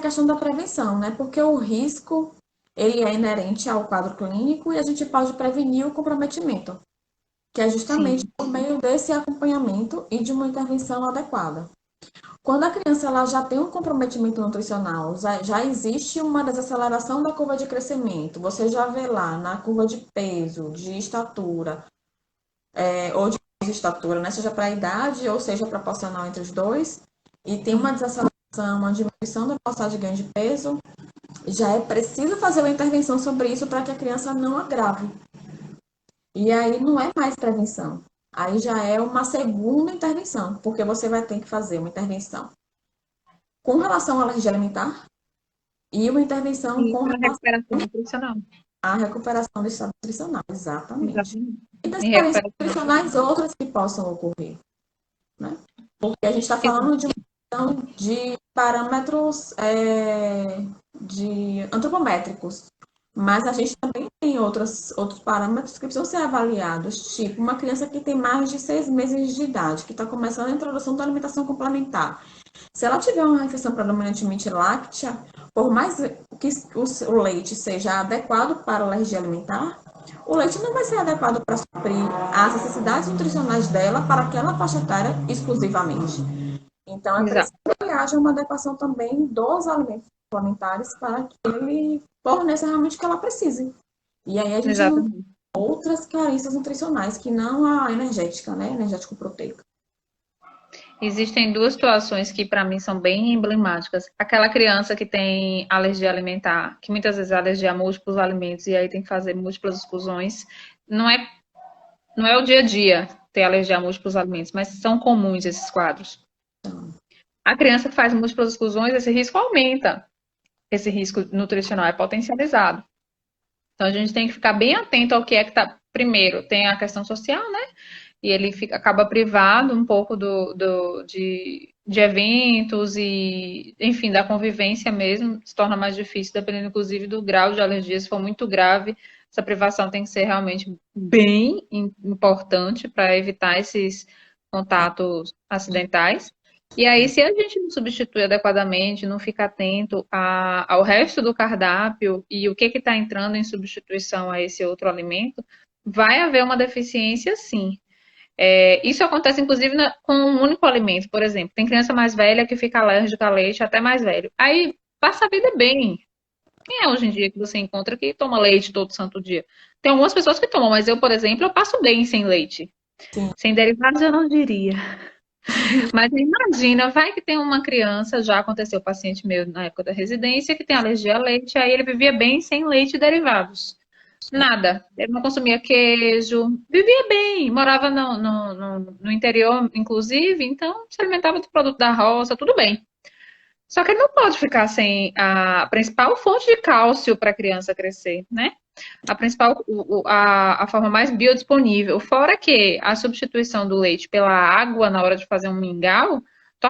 a questão da prevenção, né? Porque o risco, ele é inerente ao quadro clínico e a gente pode prevenir o comprometimento, que é justamente Sim, por meio desse acompanhamento e de uma intervenção adequada. Quando a criança ela já tem um comprometimento nutricional, já existe uma desaceleração da curva de crescimento, você já vê lá na curva de peso, de estatura, ou de estatura, né? Seja para a idade ou seja proporcional entre os dois, e tem uma sim, desaceleração, uma diminuição da velocidade de ganho de peso, já é preciso fazer uma intervenção sobre isso para que a criança não agrave. E aí não é mais prevenção. Aí já é uma segunda intervenção, porque você vai ter que fazer uma intervenção com relação à alergia alimentar e uma intervenção e com para relação recuperação nutricional. à recuperação do estado nutricional, exatamente. Exatamente. E das E carências recuperação. nutricionais outras que possam ocorrer, né? Porque a gente está Exato. falando de uma questão de parâmetros de antropométricos, mas a gente também tem outros parâmetros que precisam ser avaliados, tipo uma criança que tem mais de 6 meses de idade, que está começando a introdução da alimentação complementar. Se ela tiver uma refeição predominantemente láctea, por mais que o leite seja adequado para a alergia alimentar, o leite não vai ser adequado para suprir as necessidades nutricionais dela para aquela faixa etária exclusivamente. Então, é preciso Exato. que haja uma adequação também dos alimentos suplementares para que ele forneça realmente o que ela precise. E aí a gente não tem Exatamente. outras carências nutricionais que não a energética, né? Energético-proteica. Existem duas situações que para mim são bem emblemáticas. Aquela criança que tem alergia alimentar, que muitas vezes é alergia a múltiplos alimentos e aí tem que fazer múltiplas exclusões. Não é o dia a dia ter alergia a múltiplos alimentos, mas são comuns esses quadros. A criança que faz múltiplas exclusões, esse risco aumenta. Esse risco nutricional é potencializado. Então a gente tem que ficar bem atento ao que é que está. Primeiro, tem a questão social, né? E ele acaba privado um pouco de eventos e, enfim, da convivência mesmo, se torna mais difícil, dependendo, inclusive, do grau de alergia. Se for muito grave, essa privação tem que ser realmente bem importante para evitar esses contatos acidentais. E aí, se a gente não substitui adequadamente, não fica atento ao resto do cardápio e o que está entrando em substituição a esse outro alimento, vai haver uma deficiência, sim. Isso acontece, inclusive, com um único alimento, por exemplo. Tem criança mais velha que fica alérgica a leite, até mais velho. Aí passa a vida bem. Quem é hoje em dia que você encontra que toma leite todo santo dia? Tem algumas pessoas que tomam, mas eu, por exemplo, eu passo bem sem leite. Sim. Sem derivados eu não diria. Mas imagina, vai que tem uma criança, já aconteceu paciente meu na época da residência, que tem alergia a leite, aí ele vivia bem sem leite e derivados. Nada. Ele não consumia queijo, vivia bem, morava no interior, inclusive, então se alimentava do produto da roça, tudo bem. Só que ele não pode ficar sem a principal fonte de cálcio para a criança crescer, né? A principal, a forma mais biodisponível. Fora que a substituição do leite pela água na hora de fazer um mingau